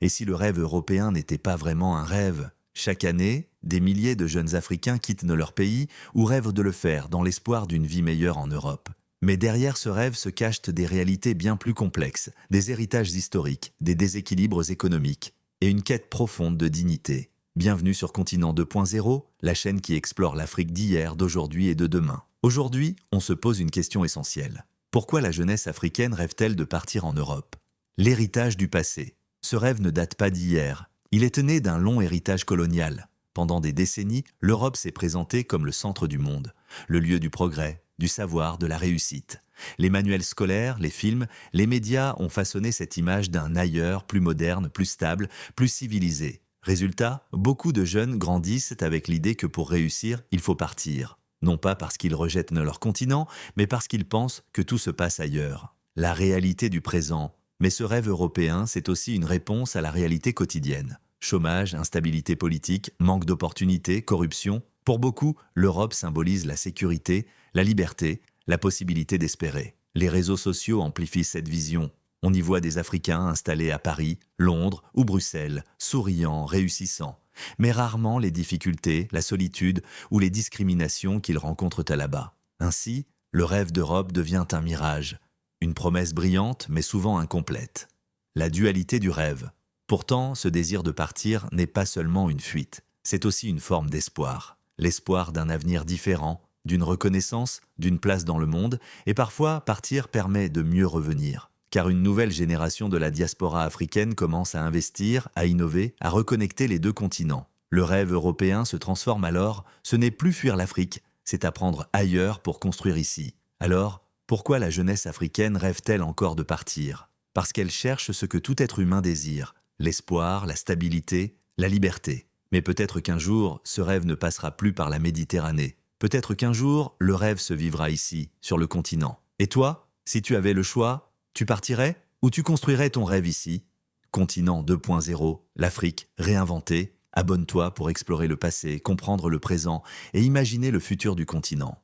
Et si le rêve européen n'était pas vraiment un rêve? Chaque année, des milliers de jeunes Africains quittent leur pays ou rêvent de le faire dans l'espoir d'une vie meilleure en Europe. Mais derrière ce rêve se cachent des réalités bien plus complexes, des héritages historiques, des déséquilibres économiques et une quête profonde de dignité. Bienvenue sur Continent 2.0, la chaîne qui explore l'Afrique d'hier, d'aujourd'hui et de demain. Aujourd'hui, on se pose une question essentielle. Pourquoi la jeunesse africaine rêve-t-elle de partir en Europe? L'héritage du passé. Ce rêve ne date pas d'hier. Il est né d'un long héritage colonial. Pendant des décennies, l'Europe s'est présentée comme le centre du monde, le lieu du progrès, du savoir, de la réussite. Les manuels scolaires, les films, les médias ont façonné cette image d'un ailleurs plus moderne, plus stable, plus civilisé. Résultat, beaucoup de jeunes grandissent avec l'idée que pour réussir, il faut partir. Non pas parce qu'ils rejettent leur continent, mais parce qu'ils pensent que tout se passe ailleurs. La réalité du présent. Mais ce rêve européen, c'est aussi une réponse à la réalité quotidienne. Chômage, instabilité politique, manque d'opportunités, corruption. Pour beaucoup, l'Europe symbolise la sécurité, la liberté, la possibilité d'espérer. Les réseaux sociaux amplifient cette vision. On y voit des Africains installés à Paris, Londres ou Bruxelles, souriants, réussissants. Mais rarement les difficultés, la solitude ou les discriminations qu'ils rencontrent là-bas. Ainsi, le rêve d'Europe devient un mirage. Une promesse brillante, mais souvent incomplète. La dualité du rêve. Pourtant, ce désir de partir n'est pas seulement une fuite, c'est aussi une forme d'espoir. L'espoir d'un avenir différent, d'une reconnaissance, d'une place dans le monde, et parfois partir permet de mieux revenir. Car une nouvelle génération de la diaspora africaine commence à investir, à innover, à reconnecter les deux continents. Le rêve européen se transforme alors, ce n'est plus fuir l'Afrique, c'est apprendre ailleurs pour construire ici. Alors, pourquoi la jeunesse africaine rêve-t-elle encore de partir? Parce qu'elle cherche ce que tout être humain désire, l'espoir, la stabilité, la liberté. Mais peut-être qu'un jour, ce rêve ne passera plus par la Méditerranée. Peut-être qu'un jour, le rêve se vivra ici, sur le continent. Et toi, si tu avais le choix, tu partirais ou tu construirais ton rêve ici? Continent 2.0, l'Afrique réinventée. Abonne-toi pour explorer le passé, comprendre le présent et imaginer le futur du continent.